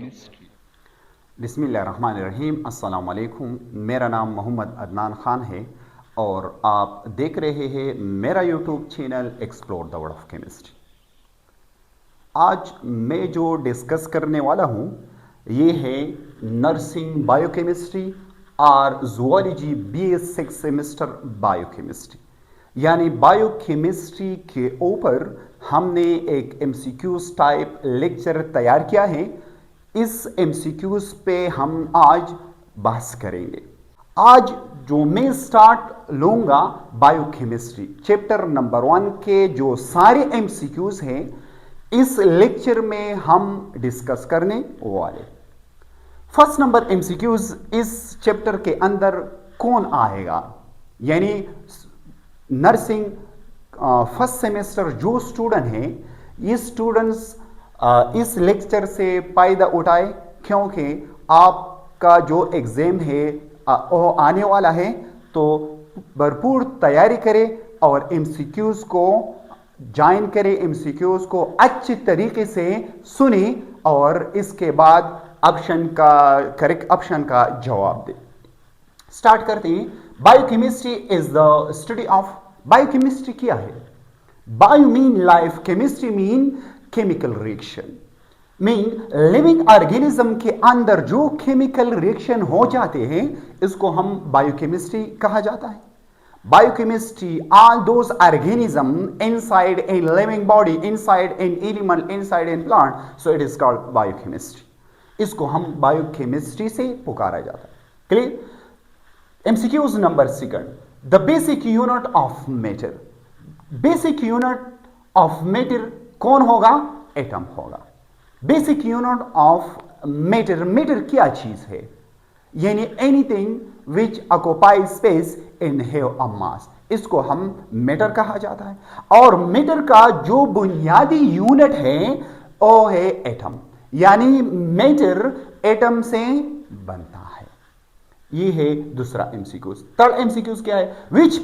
Biochemistry. बिस्मिल्लाहिर्रहमानिर्रहीम। अस्सलाम वालेकुम। मेरा नाम मोहम्मद अदनान ख़ान है और आप देख रहे हैं मेरा YouTube channel explore the world of chemistry. आज मैं जो डिस्कस करने वाला हूँ ये है नर्सिंग बायोकेमिस्ट्री और जूलॉजी BS 6 सेमेस्टर बायोकेमिस्ट्री, यानी बायोकेमिस्ट्री के ऊपर हमने एक MCQs टाइप लेक्चर तैयार किया है। इस MCQs पे हम आज बहस करेंगे। आज जो मैं स्टार्ट लूँगा बायोकेमिस्ट्री चैप्टर नंबर 1 के जो सारे MCQs हैं इस लेक्चर में हम डिस्कस करने वाले। फर्स्ट नंबर MCQs इस चैप्टर के अंदर कौन आएगा, यानी नर्सिंग फर्स्ट सेमेस्टर जो स्टूडेंट हैं ये स्टूडेंट्स इस लेक्चर से फायदा उठाए, क्योंकि आपका जो एग्ज़ाम है वो आने वाला है। तो भरपूर तैयारी करें और MCQs को ज्वाइन करें, MCQs को अच्छी तरीके से सुने और इसके बाद करेक्ट ऑप्शन का जवाब दें। स्टार्ट करते हैं। Biochemistry is the study of, biochemistry क्या है? Bio mean life, chemistry mean chemical reaction, mean living organism के अंदर जो केमिकल रिएक्शन हो जाते हैं इसको हम बायोकेमिस्ट्री कहा जाता है। Biochemistry all those organism inside in living body, inside in animal, inside in plant, so it is called biochemistry. इसको हम बायोकेमिस्ट्री से पुकारा जाता है। Clear? MCQs number 2, the basic unit of matter. Basic unit of matter कौन होगा? Atom होगा। Basic unit of matter, matter क्या चीज है? यानी anything which occupy space in have a mass, इसको हम मैटर कहा जाता है। और मैटर का जो बुनियादी यूनिट है वो है एटम, यानी मैटर एटम से बनता है। ये है दूसरा MCQs। थर्ड MCQs क्या है? Which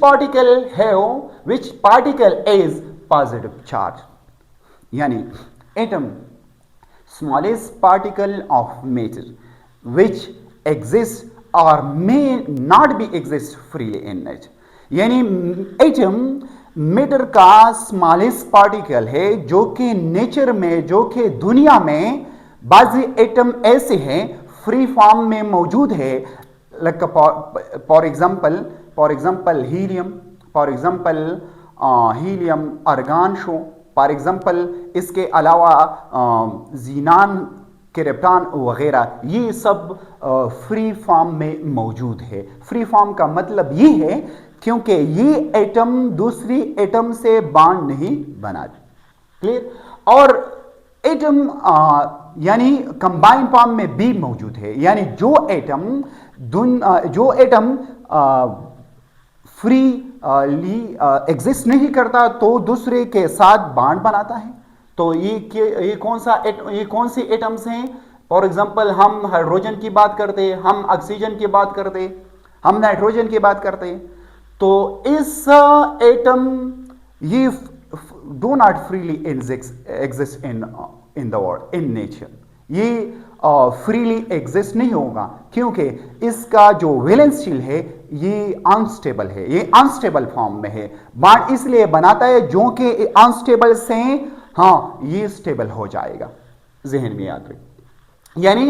particle is positive charge, यानी atom smallest particle of matter which exist or may not be exist freely in nature, यानी एटम मैटर का स्मॉलेस्ट पार्टिकल है जो कि नेचर में, जो कि दुनिया में बाजी एटम ऐसे हैं फ्री फॉर्म में मौजूद है। फॉर एग्जाम्पल हीलियम, आर्गन शो, फॉर एग्जाम्पल इसके अलावा जीनान, क्रिप्टॉन वगैरह, ये सब फ्री फॉर्म में मौजूद है। फ्री फॉर्म का मतलब ये है क्योंकि ये एटम दूसरी एटम से बॉन्ड नहीं बनाते। क्लियर? और एटम यानी कंबाइन फॉर्म में भी मौजूद है, यानी जो एटम फ्रीली एग्जिस्ट नहीं करता तो दूसरे के साथ बॉन्ड बनाता है। तो ये कौन सी एटम्स हैं? फॉर एग्जांपल हम हाइड्रोजन की बात करते हैं, हम ऑक्सीजन की बात करते हैं, हम नाइट्रोजन की बात करते हैं। तो इस एटम ये do not freely exist in the world, in nature. ये फ्रीली एग्जिस्ट नहीं होगा क्योंकि इसका जो वैलेंस शील है ये अनस्टेबल है, ये अनस्टेबल फॉर्म में है। बॉन्ड इसलिए बनाता है जो कि अनस्टेबल से ये स्टेबल हो जाएगा। जहन में याद रखें। यानी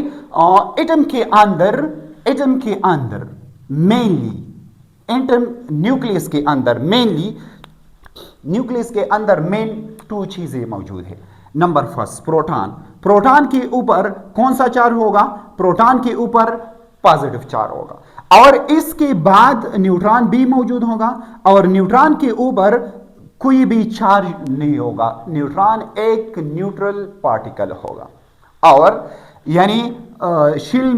एटम के अंदर मेनली एटम न्यूक्लियस के अंदर मेन 2 चीजें मौजूद है। नंबर फर्स्ट प्रोटॉन के ऊपर कौन सा चार्ज होगा? प्रोटॉन के ऊपर पॉजिटिव चार्ज होगा। और इसके बाद न्यूट्रॉन भी मौजूद होगा और न्यूट्रॉन के ऊपर कोई भी चार्ज नहीं होगा। न्यूट्रॉन एक न्यूट्रल पार्टिकल होगा। और यानी शिल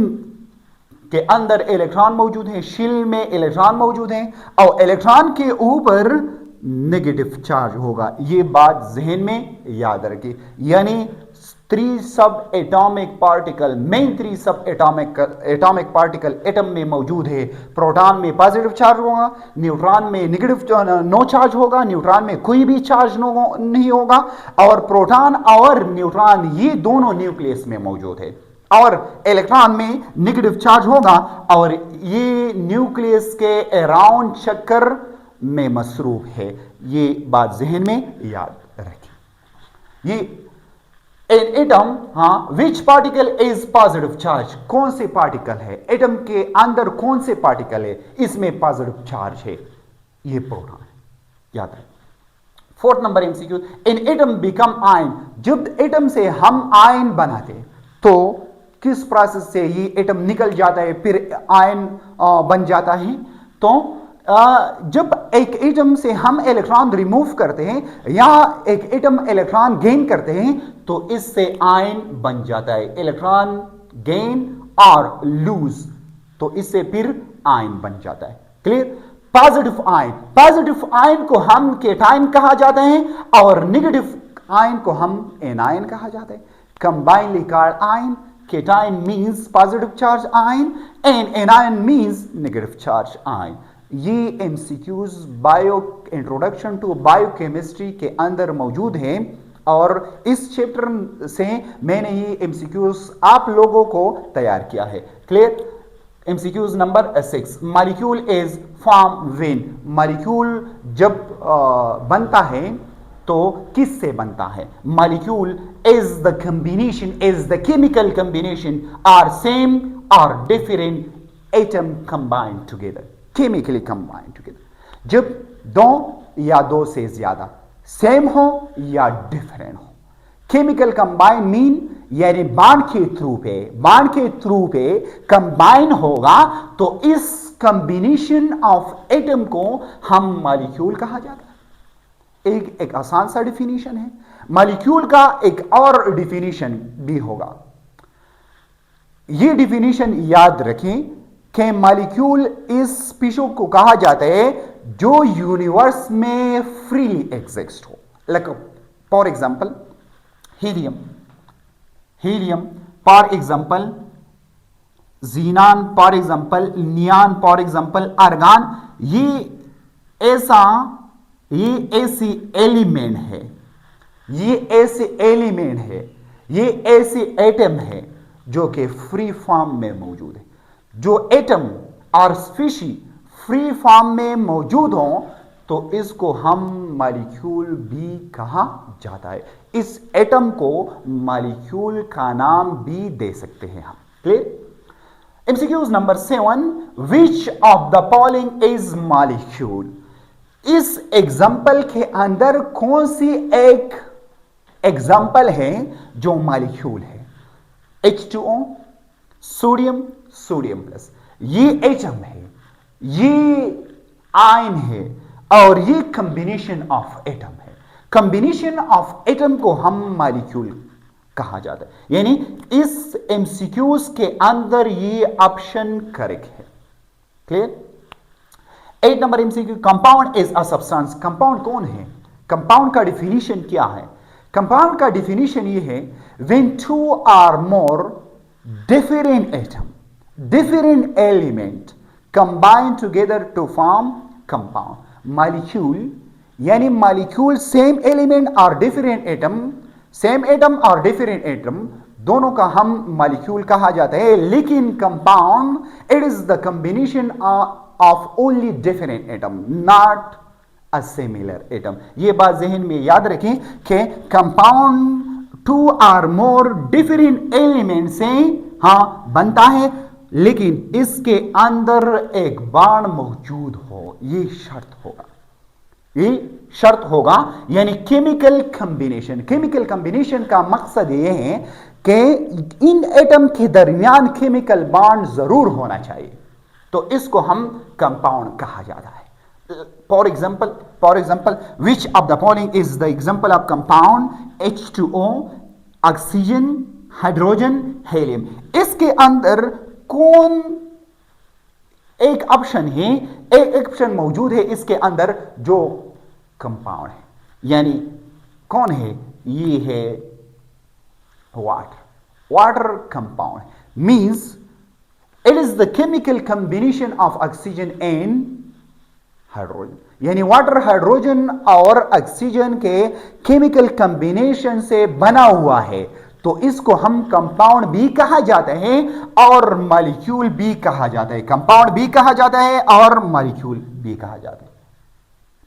के अंदर इलेक्ट्रॉन मौजूद है, शिल में इलेक्ट्रॉन मौजूद है और इलेक्ट्रॉन के ऊपर नेगेटिव चार्ज होगा। ये बात जहन में याद रखिए। यानी 3 सब एटॉमिक पार्टिकल, मेन 3 सब एटॉमिक पार्टिकल एटम में मौजूद है। प्रोटॉन में पॉजिटिव चार्ज होगा, न्यूट्रॉन में नेगेटिव नो चार्ज होगा, न्यूट्रॉन में कोई भी चार्ज नहीं होगा और प्रोटॉन और न्यूट्रॉन ये दोनों न्यूक्लियस में मौजूद है। और इलेक्ट्रॉन में नेगेटिव चार्ज होगा और ये न्यूक्लियस के अराउंड चक्कर में मसरूफ है। ये बात जहन में याद रखें। ये इन atom, which particle is positive charge, कौन से पार्टिकल है एटम के अंदर, कौन से पार्टिकल है इसमें पॉजिटिव चार्ज है, ये प्रोटॉन है, याद रखें। फोर्थ नंबर एमसीक्यू, इन एटम बिकम आयन, जब एटम से हम आयन बनाते तो किस प्रोसेस से ये एटम निकल जाता है फिर आयन बन जाता है। तो जब एक एटम से हम इलेक्ट्रॉन रिमूव करते हैं या एक एटम इलेक्ट्रॉन गेन करते हैं तो इससे आयन बन जाता है। इलेक्ट्रॉन गेन और लूज, तो इससे फिर आयन बन जाता है। Clear. Positive ion, positive ion को हम केटाइन कहा जाता है और नेगेटिव आयन को हम एनायन कहा जाता है। Combinedly called ion, cation means positive charge ion and anion means negative charge ion। ये MCQs bio introduction to biochemistry के अंदर मौजूद हैं और इस चैप्टर से मैंने ये MCQs आप लोगों को तैयार किया है। Clear. MCQs number 6, molecule is form when, molecule जब बनता है तो किससे बनता है। Molecule is the combination, is the chemical combination are same or different atom combined together, chemically combined together. जब दो या दो से ज्यादा सेम हो या डिफरेंट हो, केमिकल कंबाइन मीन यानी बांड के थ्रू पे कंबाइन होगा तो इस कॉम्बिनेशन ऑफ एटम को हम मॉलिक्यूल कहा जाता है। एक आसान सा डिफिनीशन है। मॉलिक्यूल का एक और डिफिनीशन भी होगा। यह डिफिनीशन याद रखें कि मॉलिक्यूल इस स्पीशीज को कहा जाता है जो यूनिवर्स में फ्रीली एग्जिस्ट हो। Like for example helium, for example xenon, for example neon, for example argon. ये ऐसी एलिमेंट है, ये ऐसे एटम है जो कि फ्री फॉर्म में मौजूद है। जो एटम और स्पीशी फ्री फॉर्म में मौजूद हो तो इसको हम मॉलिक्यूल भी कहा जाता है। इस एटम को मॉलिक्यूल का नाम भी दे सकते हैं हम। Clear. MCQs number 7, which of the following is molecule. इस एग्जाम्पल के अंदर कौन सी एक एग्जाम्पल है जो मॉलिक्यूल है। H2O, सोडियम प्लस, ये एटम है, ये आयन है और ये कॉम्बिनेशन ऑफ एटम है। कॉम्बिनेशन ऑफ एटम को हम मॉलिक्यूल कहा जाता है। यानी इस MCQs के अंदर ये ऑप्शन करेक्ट है। Clear. 8 number MCQ, compound is a substance. Compound कौन है, कंपाउंड का डिफिनीशन क्या है। कंपाउंड का डिफिनीशन ये है when two or more different atom, different element combine together to form compound. Molecule यानी मॉलिक्यूल सेम एलिमेंट और डिफरेंट एटम, सेम एटम और डिफरेंट एटम दोनों का हम मॉलिक्यूल कहा जाता है। लेकिन compound it is the combination of only different atom, not a similar atom। ये बात जहन में याद रखें कि compound 2 or more different element से बनता है लेकिन इसके अंदर एक बॉन्ड मौजूद हो, ये शर्त होगा। यानी केमिकल कॉम्बिनेशन का मकसद ये है कि इन एटम के दरमियान केमिकल बॉन्ड जरूर होना चाहिए, तो इसको हम कंपाउंड कहा जाता है। For example which of the following is the example of compound. H2O, oxygen, hydrogen, helium. इसके अंदर कौन एक ऑप्शन है, एक ऑप्शन मौजूद है इसके अंदर जो कंपाउंड है, यानी कौन है, ये है water compound means it is the chemical combination of oxygen and hydrogen। यानी वाटर हाइड्रोजन और ऑक्सीजन के केमिकल कॉम्बिनेशन से बना हुआ है, तो इसको हम कंपाउंड भी कहा जाता है और मॉलिक्यूल भी कहा जाता है। कंपाउंड भी कहा जाता है और मॉलिक्यूल भी कहा जाता है।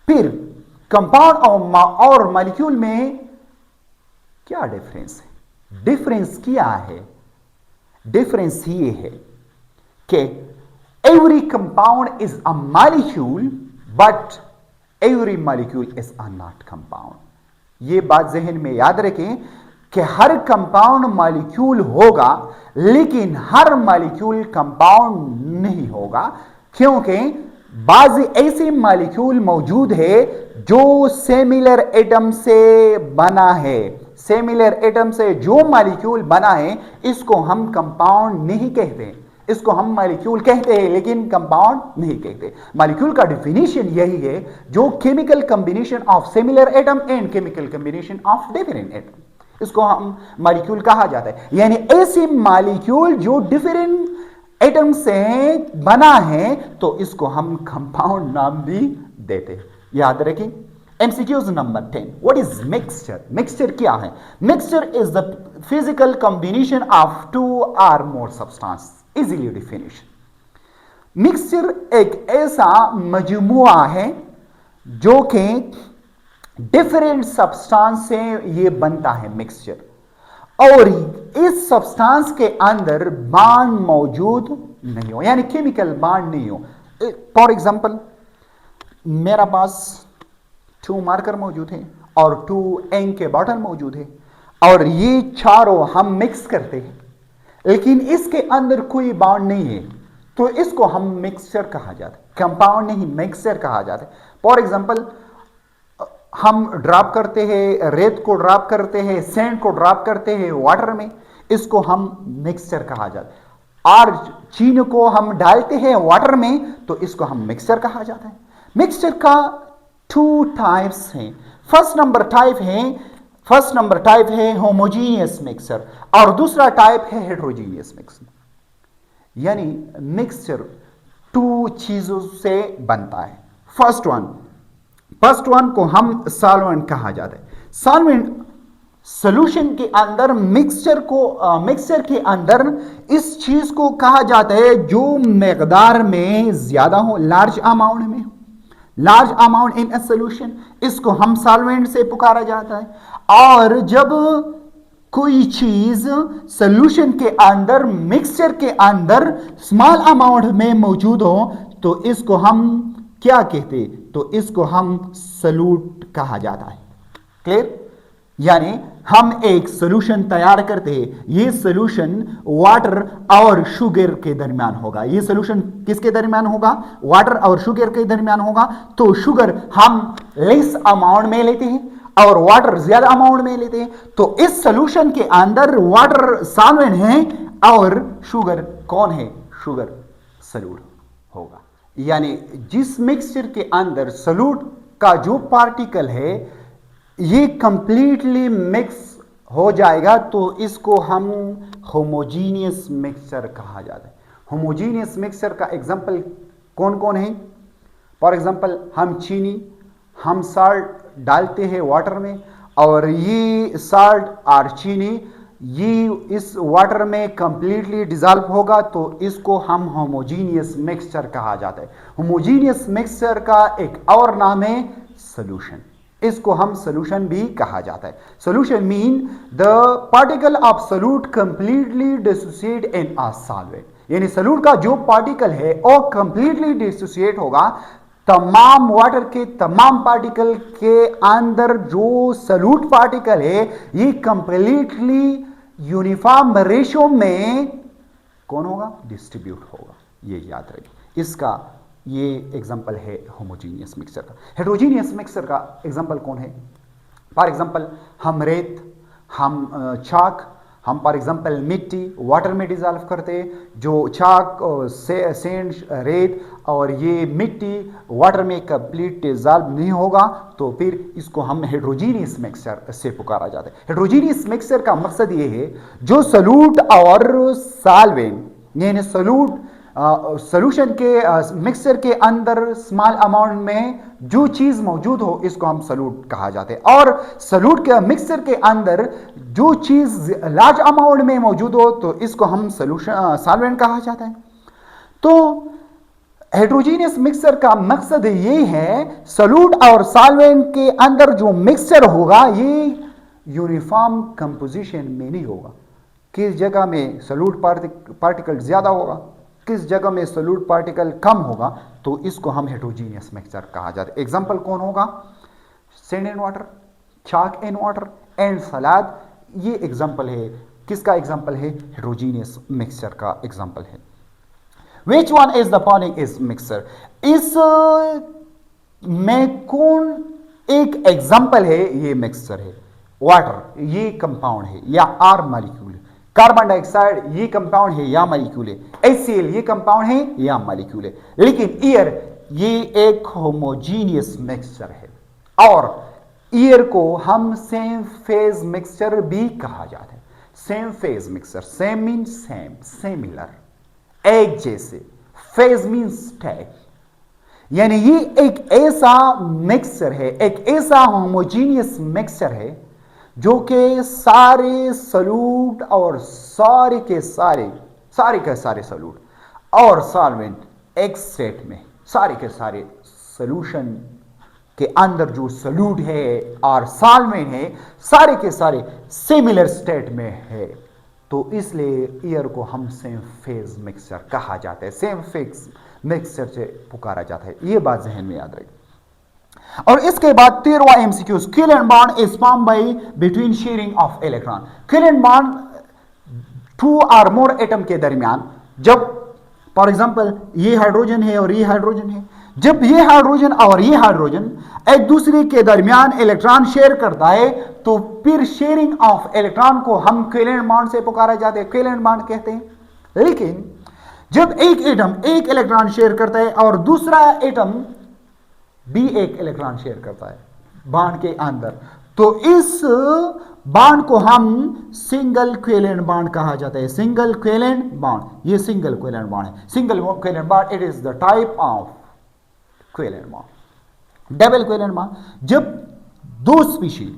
फिर कंपाउंड और मॉलिक्यूल में क्या डिफरेंस है? डिफरेंस क्या है? डिफरेंस ये है कि every compound is a molecule but every molecule is a not compound। ये बात जहन में याद रखें कि हर कंपाउंड मॉलिक्यूल होगा लेकिन हर मॉलिक्यूल कंपाउंड नहीं होगा, क्योंकि बाज ऐसे मॉलिक्यूल मौजूद है जो सिमिलर एटम से बना है। सिमिलर एटम से जो मॉलिक्यूल बना है इसको हम कंपाउंड नहीं कहते, इसको हम मॉलिक्यूल कहते हैं लेकिन कंपाउंड नहीं कहते। मॉलिक्यूल का डेफिनेशन यही है जो chemical combination of similar atom and chemical combination of different atom, इसको हम मॉलिक्यूल कहा जाता है। यानी ऐसे मॉलिक्यूल जो डिफरेंट एटम से बना है तो इसको हम कंपाउंड नाम भी देते हैं। याद रखें। MCQs number 10, what is mixture? Mixture क्या है? Mixture is the physical combination of two or more substance. Easily definition, mixture एक ऐसा मजमुआ है जो कि डिफरेंट सब्सटेंस से ये बनता है मिक्सचर, और इस सब्सटेंस के अंदर बांड मौजूद नहीं हो, यानी केमिकल बांड नहीं हो। फॉर एग्जांपल मेरा पास 2 मार्कर मौजूद है और 2 इंक के बॉटल मौजूद है और ये चारों हम मिक्स करते हैं लेकिन इसके अंदर कोई बांड नहीं है तो इसको हम मिक्सचर कहा जाता है, कंपाउंड नहीं मिक्सचर कहा जाता है। फॉर एग्जांपल हम ड्रॉप करते हैं, रेत को ड्रॉप करते हैं, सैंड को ड्रॉप करते हैं वाटर में, इसको हम मिक्सचर कहा जाता है। और चीनी को हम डालते हैं वाटर में तो इसको हम मिक्सचर कहा जाता है। मिक्सचर का 2 टाइप्स हैं। फर्स्ट नंबर टाइप है होमोजीनियस मिक्सचर और दूसरा टाइप है हेटेरोजीनियस मिक्सचर। यानी मिक्सचर 2 चीजों से बनता है। फर्स्ट वन को हम सॉल्वेंट कहा जाता है। सॉल्वेंट सॉल्यूशन के अंदर मिक्सचर के अंदर इस चीज को कहा जाता है जो मकदार में ज्यादा हो, large amount in a solution, इसको हम सॉल्वेंट से पुकारा जाता है। और जब कोई चीज सॉल्यूशन के अंदर मिक्सचर के अंदर स्मॉल अमाउंट में मौजूद हो तो इसको हम क्या कहते? तो इसको हम सॉल्यूट कहा जाता है। क्लियर? यानी हम एक सॉल्यूशन तैयार करते हैं, ये सॉल्यूशन वाटर और शुगर के दरमियान होगा। ये सॉल्यूशन किसके दरमियान होगा? वाटर और शुगर के दरमियान होगा। तो शुगर हम लेस अमाउंट में लेते हैं और वाटर ज्यादा अमाउंट में लेते हैं, तो इस सॉल्यूशन के अंदर वाटर सॉल्वेंट है और शुगर कौन है? शुगर सॉल्यूट होगा। यानी जिस मिक्सचर के अंदर सॉल्यूट का जो पार्टिकल है ये कंप्लीटली मिक्स हो जाएगा तो इसको हम होमोजीनियस मिक्सचर कहा जाता है। होमोजीनियस मिक्सचर का एग्जांपल कौन कौन है? फॉर एग्जांपल हम साल्ट डालते हैं वाटर में और ये साल्ट और चीनी ये इस वाटर में कंप्लीटली डिजॉल्व होगा तो इसको हम होमोजीनियस मिक्सचर कहा जाता है। होमोजीनियस मिक्सचर का एक और नाम है सॉल्यूशन, इसको हम सॉल्यूशन भी कहा जाता है। Solution mean the particle of solute completely dissociate in a solvent, यानी सॉल्यूट का जो पार्टिकल है वो कंप्लीटली डिसोसिएट होगा। तमाम वाटर के तमाम पार्टिकल के अंदर जो सॉल्यूट पार्टिकल है ये कंप्लीटली यूनिफॉर्म रेशियो में कौन होगा? डिस्ट्रीब्यूट होगा। ये याद रखिए। इसका ये एग्जांपल है होमोजीनियस मिक्सचर का। हेटेरोजीनियस मिक्सचर का एग्जांपल कौन है? फॉर एग्जांपल हम रेत, हम चाक, हम फॉर एग्जांपल मिट्टी वाटर में डिजॉल्व करते हैं, जो चाक सैंड रेत और ये मिट्टी वाटर में कंप्लीट डिजॉल्व नहीं होगा तो फिर इसको हम हेटेरोजीनियस मिक्सचर से पुकारा जाता है। हेटेरोजीनियस मिक्सचर का मकसद ये है जो सॉल्यूट और सॉल्वेंट यानी सॉल्यूट सॉल्यूशन के मिक्सचर के अंदर स्मॉल अमाउंट में जो चीज मौजूद हो इसको हम सॉल्यूट कहा जाते हैं, और सॉल्यूट के मिक्सचर के अंदर जो चीज लार्ज अमाउंट में मौजूद हो तो इसको हम सॉल्यूशन सॉल्वेंट कहा जाता है। तो हेट्रोजीनियस मिक्सचर का मकसद ये है सॉल्यूट और सॉल्वेंट के अंदर जो मिक्सचर होगा ये यूनिफॉर्म कंपोजिशन में नहीं होगा। किस जगह में सॉल्यूट पार्टिकल ज्यादा होगा, किस जगह में सॉल्यूट पार्टिकल कम होगा, तो इसको हम हेट्रोजीनियस मिक्सचर कहा जाता है। एग्जांपल कौन होगा? Sand and water, chalk and water and salad. ये एग्जांपल है, किसका एग्जांपल है? हेट्रोजीनियस मिक्सचर का एग्जांपल है। Which one is the following is mixture? इस में कौन एक एग्जांपल है? ये मिक्सचर है। वाटर ये कंपाउंड है या आर मॉलिक्यूल है। कार्बन डाइऑक्साइड ये कंपाउंड है या मॉलिक्यूल है। HCl ये कंपाउंड है या मॉलिक्यूल है। लेकिन एयर ये एक होमोजीनियस मिक्सचर है, और एयर को हम सेम फेज मिक्सचर भी कहा जाता है। Same phase mixture, same mean same, similar, एक जैसे, फेज मीन्स टाइप, यानी ये एक ऐसा मिक्सचर है, एक ऐसा होमोजीनियस मिक्सचर है जो कि सारे सॉल्यूट और सारे के सारे सॉल्यूट और सॉल्वेंट एक सेट में, सारे के सारे सॉल्यूशन के अंदर जो सॉल्यूट है और सॉल्वेंट है सारे के सारे सिमिलर स्टेट में है। तो इसलिए एयर को हम सेम फेज मिक्सचर कहा जाता है, सेम फेज मिक्सचर से पुकारा जाता है। ये बात जहन में याद रखें। और इसके बाद 13वां MCQs, covalent bond is form by between sharing of electron. Covalent bond 2 or more atom के दरमियान, जब फॉर एग्जांपल ये हाइड्रोजन है और ये हाइड्रोजन है, जब ये हाइड्रोजन और ये हाइड्रोजन एक दूसरे के दरमियान इलेक्ट्रॉन शेयर करता है तो फिर शेयरिंग ऑफ इलेक्ट्रॉन को हम कोवेलेंट बॉन्ड से पुकारा जाता है, कोवेलेंट बॉन्ड कहते हैं। लेकिन जब एक एटम एक इलेक्ट्रॉन शेयर करता है और दूसरा एटम भी एक इलेक्ट्रॉन शेयर करता है बॉन्ड के अंदर, तो इस बॉन्ड को हम सिंगल कोवेलेंट बॉन्ड कहा जाता है। सिंगल कोवेलेंट बॉन्ड, ये सिंगल कोवेलेंट बॉन्ड है। Single covalent bond it is the type of covalent bond. Double covalent bond, जब दो स्पीशीज,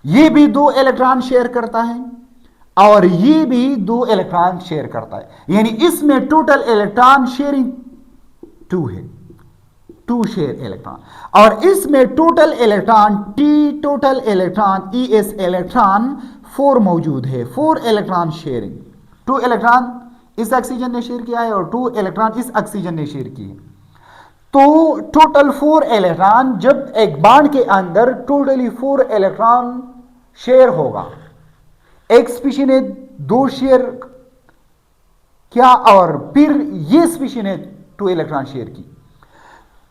ये भी 2 इलेक्ट्रॉन शेयर करता है और ये भी 2 इलेक्ट्रॉन शेयर करता है, यानी इसमें टोटल इलेक्ट्रॉन शेयरिंग 2 है, 2 शेयर इलेक्ट्रॉन, और इसमें total electron total electron ES electron 4 मौजूद है, 4 इलेक्ट्रॉन शेयरिंग। 2 इलेक्ट्रॉन इस ऑक्सीजन ने शेयर किया है और 2 इलेक्ट्रॉन इस ऑक्सीजन ने शेयर किए, तो टोटल 4 इलेक्ट्रॉन जब एक बॉन्ड के अंदर टोटली 4 इलेक्ट्रॉन शेयर होगा। एक स्पीशी ने 2 शेयर किया और फिर ये स्पीशी ने 2 इलेक्ट्रॉन शेयर की।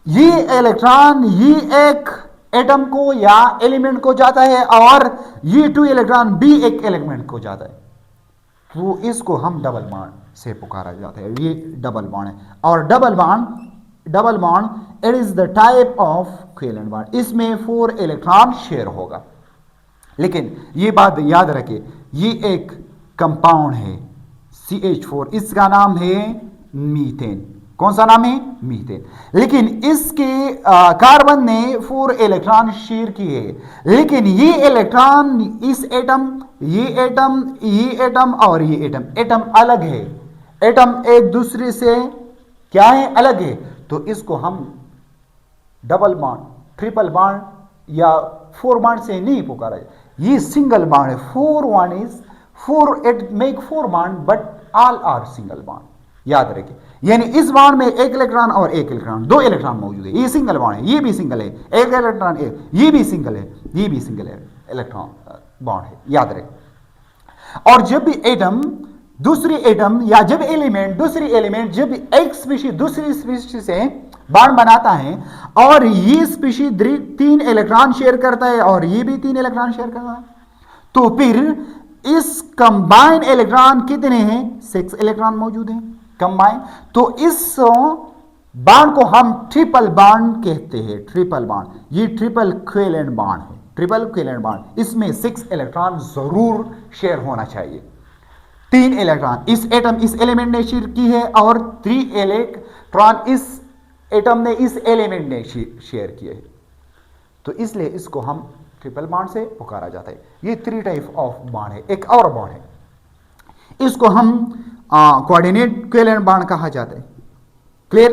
ये इलेक्ट्रॉन ये एक एटम को या एलिमेंट को जाता है और ये 2 इलेक्ट्रॉन भी एक एलिमेंट को जाता है, तो इसको हम डबल बॉन्ड से पुकारा जाता है। ये डबल बॉन्ड है, और double bond it is the type of covalent bond. इसमें 4 इलेक्ट्रॉन शेयर होगा। लेकिन ये बात याद रखें, ये एक कंपाउंड है CH4, इसका नाम है मीथेन। कौन सा नाम है? मीथेन। लेकिन इसके कार्बन ने 4 इलेक्ट्रॉन शेयर किए, लेकिन ये इलेक्ट्रॉन इस एटम, ये एटम, ये एटम और ये एटम अलग है। एटम एक दूसरे से क्या है? अलग है। तो इसको हम डबल बॉन्ड, ट्रिपल बॉन्ड या 4 बॉन्ड से नहीं पुकारा जाए, ये सिंगल बॉन्ड है। 4 it make 4 bond but all are single bond. याद रखिए, यानी इस बॉन्ड में एक इलेक्ट्रॉन और एक इलेक्ट्रॉन, 2 इलेक्ट्रॉन मौजूद है। ये सिंगल बॉन्ड है, ये भी सिंगल है, एक इलेक्ट्रॉन एक, ये भी सिंगल है, ये भी सिंगल है, इलेक्ट्रॉन बॉन्ड है। याद रखिए। और जब भी एटम दूसरी एटम या जब एलिमेंट दूसरी एलिमेंट, जब एक स्पीशी दूसरी स्पीशी से बॉन्ड बनाता है और ये स्पीशी 3 इलेक्ट्रॉन शेयर करता है और ये भी 3 इलेक्ट्रॉन शेयर करता है, तो फिर इस कंबाइंड इलेक्ट्रॉन कितने हैं? 6 इलेक्ट्रॉन मौजूद हैं कंबाइंड। तो इस बॉन्ड को हम ट्रिपल बॉन्ड कहते हैं। ट्रिपल बॉन्ड, ये ट्रिपल कोवेलेंट बॉन्ड है, ट्रिपल कोवेलेंट बॉन्ड। इसमें 6 इलेक्ट्रॉन जरूर शेयर होना चाहिए। 3 इलेक्ट्रॉन इस एटम इस एलिमेंट ने शेयर की है और 3 इलेक्ट्रॉन इस एटम ने इस एलिमेंट ने शेयर किए हैं। तो इसलिए इसको हम ट्रिपल बॉन्ड से पुकारा जाता है। ये 3 टाइप ऑफ बॉन्ड है। एक और बॉन्ड है, इसको हम कोऑर्डिनेट कोवेलेंट बॉन्ड कहा जाता है। क्लियर?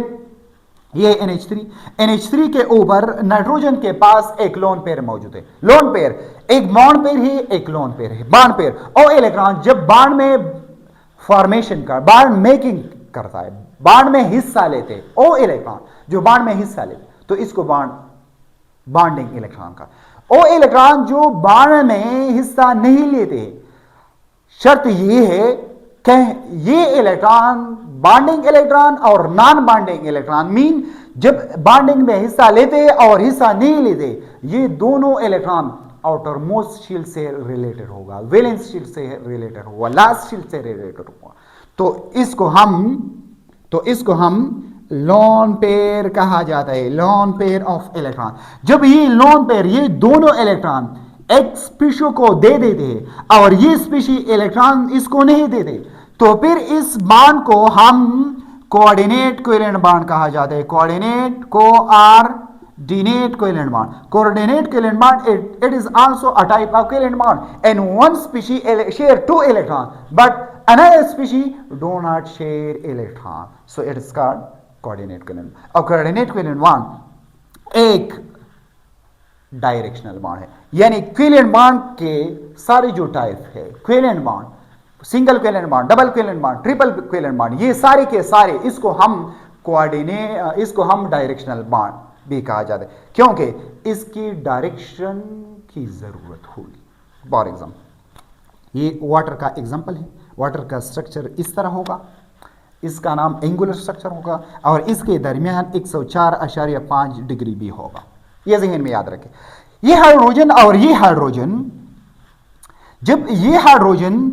ये NH3 के ऊपर नाइट्रोजन के पास एक लोन पेयर मौजूद है। लोन पेयर एक बॉन्ड पेयर है, एक लोन पेयर है। बॉन्ड पेयर और इलेक्ट्रॉन जब बॉन्ड में फॉर्मेशन का बॉन्ड मेकिंग करता है, बॉन्ड में हिस्सा लेते हैं, ओ इलेक्ट्रॉन जो बॉन्ड में हिस्सा लेते, तो इसको बॉन्डिंग इलेक्ट्रॉन का। ओ इलेक्ट्रॉन जो बॉन्ड में हिस्सा नहीं लेते, शर्त ये है कि ये इलेक्ट्रॉन बॉन्डिंग इलेक्ट्रॉन और नॉन बॉन्डिंग इलेक्ट्रॉन मीन जब बॉन्डिंग में हिस्सा लेते और हिस्सा नहीं लेते, ये दोनों इलेक्ट्रॉन आउटर मोस्ट शील्ड से रिलेटेड होगा, वैलेंस शील्ड से रिलेटेड होगा, लास्ट शील्ड से रिलेटेड होगा। तो इसको हम लोन पेयर कहा जाता है, लोन पेयर ऑफ इलेक्ट्रॉन। जब ये लोन पेयर ये दोनों इलेक्ट्रॉन एक स्पीशी को दे देते हैं और ये स्पीशी इलेक्ट्रॉन इसको नहीं देते, तो फिर इस बॉन्ड को हम कोऑर्डिनेट कोवेलेंट बॉन्ड कहा जाता है। Coordinate coordinate covalent bond, coordinate covalent bond it is also a type of covalent bond and one species share 2 electrons but another species do not share electron, so it is called coordinate covalent. और coordinate covalent bond एक directional bond है, यानी covalent bond के सारे जो type है, covalent bond, single covalent bond, double covalent bond, triple covalent bond, ये सारे के सारे इसको हम डायरेक्शनल बॉन्ड भी कहा जाता है, क्योंकि इसकी डायरेक्शन की जरूरत होगी। फॉर एग्जाम्पल ये वाटर का एग्जाम्पल है। वाटर का स्ट्रक्चर इस तरह होगा, इसका नाम एंगुलर स्ट्रक्चर होगा और इसके दरमियान 104.5 डिग्री भी होगा। यह ज़हन में याद रखें। ये हाइड्रोजन और ये हाइड्रोजन, जब ये हाइड्रोजन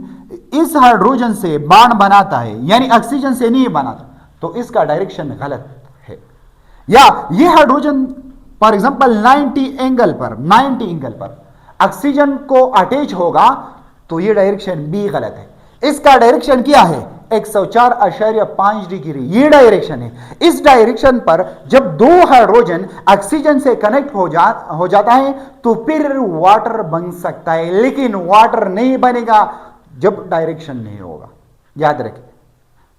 इस हाइड्रोजन से बॉन्ड बनाता है, यानी ऑक्सीजन से नहीं बनाता, तो इसका डायरेक्शन गलत है। या ये हाइड्रोजन फॉर एग्जांपल 90 एंगल पर ऑक्सीजन को अटैच होगा, तो ये डायरेक्शन भी गलत है। इसका डायरेक्शन क्या है? 104.5 डिग्री ये डायरेक्शन है। इस डायरेक्शन पर जब दो हाइड्रोजन ऑक्सीजन से कनेक्ट हो जाता है, तो फिर वाटर बन सकता है, लेकिन वाटर नहीं बनेगा जब डायरेक्शन नहीं होगा। याद रखें,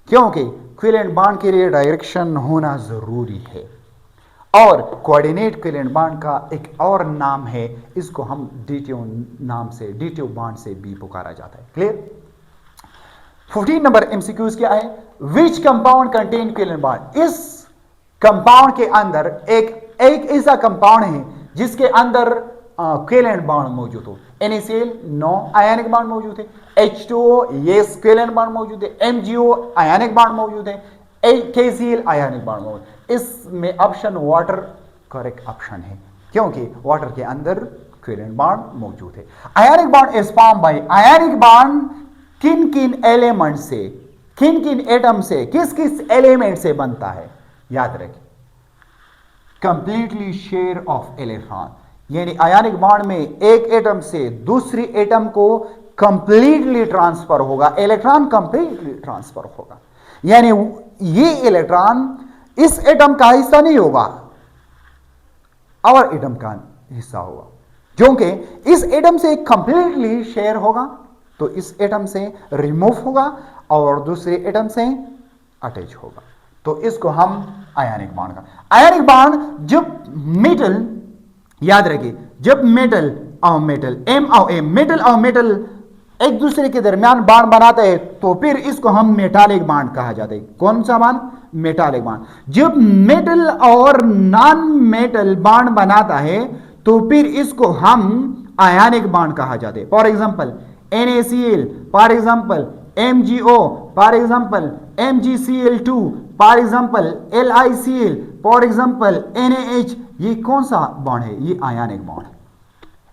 क्योंकि कोवेलेंट बॉन्ड के लिए डायरेक्शन होना जरूरी है। और कोऑर्डिनेट कोवेलेंट बॉन्ड का एक और नाम है, इसको हम डीटीओ नाम से, डीटीओ बॉन्ड से भी पुकारा जाता है। क्लियर? 14 नंबर एमसीक्यूज क्या है? Which compound contain covalent bond? इस कंपाउंड के अंदर एक ऐसा कंपाउंड है जिसके अंदर कोवेलेंट बॉन्ड मौजूद हो। NaCl नो आयनिक बॉन्ड मौजूद है, H2O यस कोवेलेंट बॉन्ड मौजूद है, MgO आयनिक बॉन्ड मौजूद है, KCl आयनिक बॉन्ड मौजूद है। इसमें ऑप्शन वाटर करेक्ट ऑप्शन है, क्योंकि वाटर के अंदर कोवेलेंट बॉन्ड मौजूद है। Ionic bond is form bye, ionic bond किन किन एलिमेंट से, किन किन एटम से, किस किस एलिमेंट से बनता है? याद रखें, कंप्लीटली शेयर ऑफ इलेक्ट्रॉन, यानी आयनिक बॉन्ड में एक एटम से दूसरी एटम को कंप्लीटली ट्रांसफर होगा, इलेक्ट्रॉन कंप्लीटली ट्रांसफर होगा, यानी ये इलेक्ट्रॉन इस एटम का हिस्सा नहीं होगा और एटम का हिस्सा होगा, क्योंकि इस एटम से कंप्लीटली शेयर होगा तो इस एटम से रिमूव होगा और दूसरे एटम से अटैच होगा, तो इसको हम आयनिक बॉन्ड का। आयनिक बॉन्ड जब मेटल, याद रखिए, जब मेटल और मेटल, एम और एम, मेटल और मेटल एक दूसरे के दरमियान बॉन्ड बनाते हैं, तो फिर इसको हम मेटालिक बॉन्ड कहा जाता है। कौन सा बॉन्ड? Metallic bond. जब मेटल और नॉन मेटल बॉन्ड बनाता है, तो फिर इसको हम आयनिक बॉन्ड कहा जाता है। For example NaCl, for example MgO, for example MgCl2, for example LiCl, for example NaH, ये कौन सा बॉन्ड है? ये आयनिक बॉन्ड है।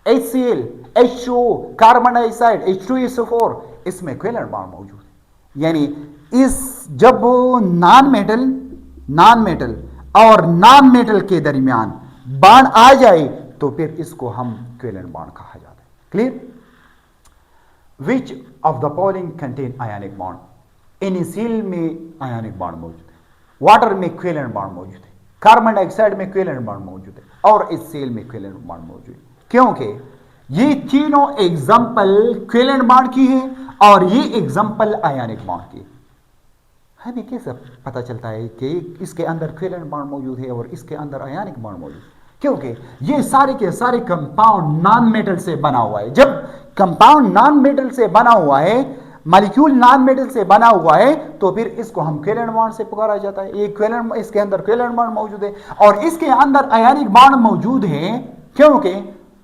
HCl, H2O, carbon dioxide, H2SO4, इसमें कोवेलेंट बॉन्ड मौजूद है। यानी इस जब नॉन मेटल और नॉन मेटल के दरमियान बॉन्ड आ जाए, तो फिर इसको हम कोवेलेंट बॉन्ड कहा जाता है। Clear? Which of the following contain ionic bond? NaCl में आयनिक बॉन्ड मौजूद है, वाटर में कोवेलेंट बॉन्ड मौजूद है, कार्बन डाइऑक्साइड में कोवेलेंट बॉन्ड मौजूद है और HCl में कोवेलेंट बॉन्ड मौजूद है। क्योंकि ये तीनों एग्जाम्पल कोवेलेंट बॉन्ड की है और ये एग्जाम्पल आयनिक बॉन्ड की है। हमें कैसे पता चलता है कि इसके अंदर कोवेलेंट बॉन्ड मौजूद है और इसके अंदर आयनिक बॉन्ड मौजूद है? क्योंकि ये सारे के सारे कंपाउंड नॉन मेटल से बना हुआ है। जब कंपाउंड नॉन मेटल से बना हुआ है, मॉलिक्यूल नॉन मेटल से बना हुआ है, तो फिर इसको हम कोवेलेंट बॉन्ड से पुकारा जाता है। ये कोवेलेंट, इसके अंदर कोवेलेंट बॉन्ड मौजूद है और इसके अंदर आयनिक बॉन्ड मौजूद है, क्योंकि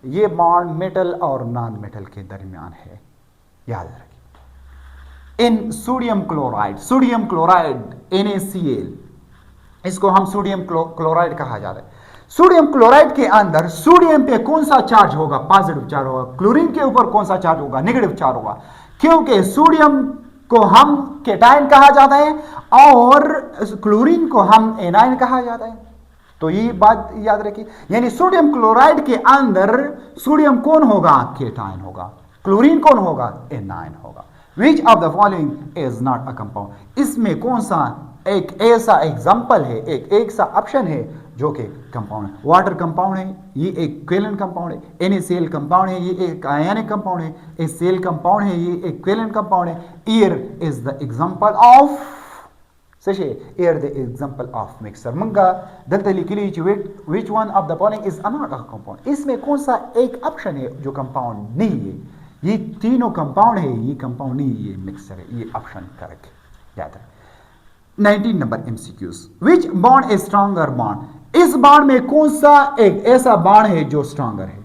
ये बॉन्ड मेटल और नॉन मेटल के दरमियान है। याद रखिए। इन सोडियम क्लोराइड NaCl, इसको हम सोडियम क्लोराइड कहा जाता है। सोडियम क्लोराइड के अंदर सोडियम पे कौन सा चार्ज होगा? पॉजिटिव चार्ज होगा। क्लोरीन के ऊपर कौन सा चार्ज होगा? नेगेटिव चार्ज होगा। क्योंकि सोडियम को हम केटायन कहा जाता है और क्लोरीन को हम एनायन कहा जाता है। तो ये बात याद रखिए, यानी सोडियम क्लोराइड के अंदर सोडियम कौन होगा? केटायन होगा। क्लोरीन कौन होगा? एनायन होगा। Which of the following is not a compound? इसमें कौन सा एक ऐसा एग्जाम्पल है, एक ऐसा ऑप्शन है जो कि कंपाउंड है? वाटर कंपाउंड है, ये एक कोवेलेंट कंपाउंड है। NaCl कंपाउंड है, ये एक आयनिक कंपाउंड है। HCl कंपाउंड है, ये एक कोवेलेंट कंपाउंड है। Air is the example of air the example of mixture मंगा दलदली किलीच which one of the following is not a compound? इसमें कौन सा एक ऑप्शन है जो कंपाउंड नहीं है? ये तीनों कंपाउंड है, ये कंपाउंड नहीं, ये मिक्सर है। ये ऑप्शन करेक्ट याद है। 19 number MCQs। Which bond is stronger bond? इस बॉन्ड में कौन सा एक ऐसा बॉन्ड है जो स्ट्रॉन्गर है?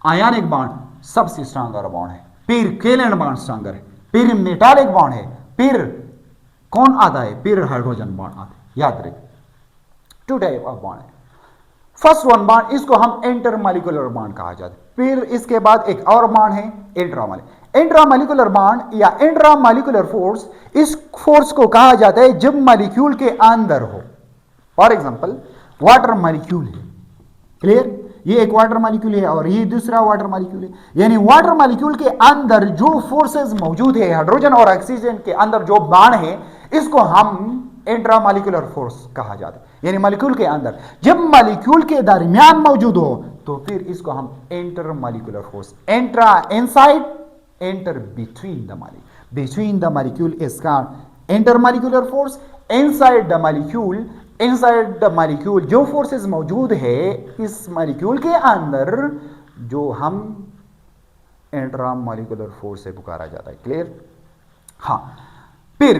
आयनिक बॉन्ड सबसे स्ट्रॉन्गर बॉन्ड है, फिर कोवेलेंट बॉन्ड स्ट्रॉन्गर है, फिर मेटालिक बॉन्ड है, फिर कौन आता है? फिर हाइड्रोजन बॉन्ड आता है। याद रखिए, 2 टाइप ऑफ बॉन्ड है। फर्स्ट वन बॉन्ड, इसको हम इंटरमॉलिक्यूलर बॉन्ड कहा जाता है। फिर इसके बाद एक और बॉन्ड है इंट्रामॉलिक्यूलर बॉन्ड या इंट्रामॉलिक्यूलर फोर्स। इस फोर्स को कहा जाता है जब मॉलिक्यूल के अंदर हो। फॉर एग्जांपल वाटर मॉलिक्यूल है, क्लियर? ये एक वाटर मॉलिक्यूल है और ये दूसरा वाटर मॉलिक्यूल है। यानी वाटर मॉलिक्यूल के अंदर जो फोर्सेस मौजूद है, हाइड्रोजन और ऑक्सीजन के अंदर जो बॉन्ड है, इसको हम इंट्रामॉलिक्यूलर फोर्स कहा जाता है। यानी मॉलिक्यूल के अंदर, जब मॉलिक्यूल के दरमियान मौजूद हो तो फिर इसको हम intermolecular force, intra inside, inter between the molecule is called intermolecular force. Inside the molecule जो फोर्सेस मौजूद है इस मॉलिक्यूल के अंदर, जो हम इंट्रामॉलिक्यूलर फोर्स से पुकारा जाता है। क्लियर? हाँ। फिर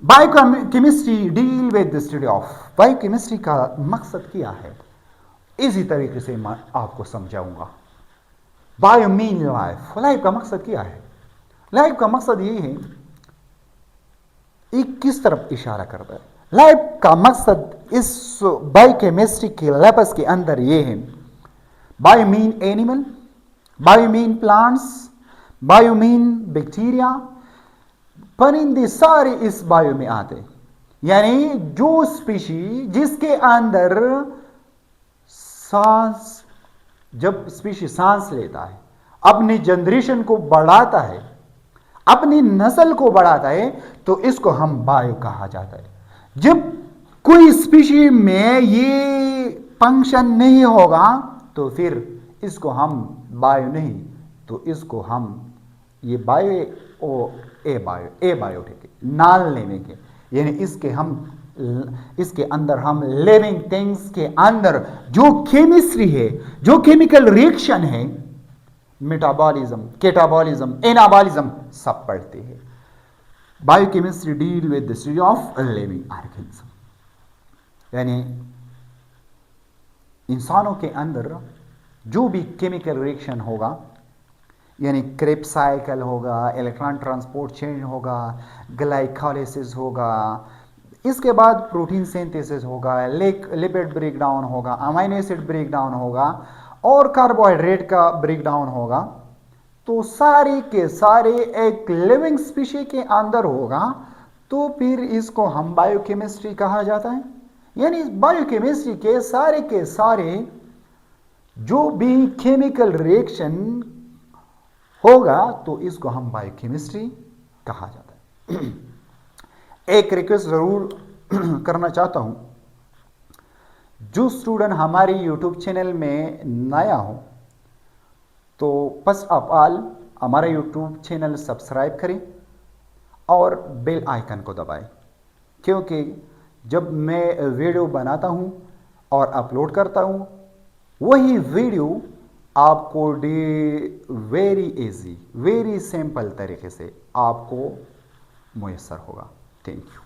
biochemistry deal with the study of. Biochemistry का मकसद क्या है, इसी तरीके से मैं आपको समझाऊंगा। Bio mean life. लाइफ का मकसद क्या है? लाइफ का मकसद ये है, ये किस तरफ इशारा करता है? लाइफ का मकसद इस बायोकेमिस्ट्री के लैब्स के अंदर ये है, bio mean animal, bio mean plants, bio mean bacteria, परिंदे सारे इस बायो में आते हैं। यानी जो स्पीशी जिसके अंदर सांस, जब स्पीशी सांस लेता है, अपनी जनरेशन को बढ़ाता है, अपनी नस्ल को बढ़ाता है, तो इसको हम बायो कहा जाता है। जब कोई स्पीशी में ये फंक्शन नहीं होगा तो फिर इसको हम बायो नहीं, तो इसको हम ये बायो और ए बायोटिक नॉन लिविंग है। यानी इसके अंदर हम लिविंग थिंग्स के अंदर जो केमिस्ट्री है, जो केमिकल रिएक्शन है, मेटाबॉलिज्म, कैटाबॉलिज्म, एनाबॉलिज्म सब पढ़ते हैं। Biochemistry deal with the study of living organism. यानी इंसानों के अंदर जो भी केमिकल रिएक्शन होगा, यानी क्रेब्स साइकिल होगा, इलेक्ट्रॉन ट्रांसपोर्ट चेन होगा, ग्लाइकोलाइसिस होगा, इसके बाद प्रोटीन सिंथेसिस होगा, लिपिड ब्रेकडाउन होगा, अमीनो एसिड ब्रेकडाउन होगा और कार्बोहाइड्रेट का ब्रेकडाउन होगा, तो सारे के सारे एक लिविंग स्पीशी के अंदर होगा, तो फिर इसको हम बायोकेमिस्ट्री कहा जाता है। यानी बायोकेमिस्ट्री के सारे जो भी केमिकल रिएक्शन होगा तो इसको हम बायोकेमिस्ट्री कहा जाता है। एक रिक्वेस्ट जरूर करना चाहता हूं, जो स्टूडेंट हमारे यूट्यूब चैनल में नया हो तो फर्स्ट ऑफ ऑल हमारा यूट्यूब चैनल सब्सक्राइब करें और बेल आइकन को दबाएं, क्योंकि जब मैं वीडियो बनाता हूं और अपलोड करता हूं वही वीडियो आपको वेरी इजी वेरी सिंपल तरीके से आपको मुयस्सर होगा। Thank you.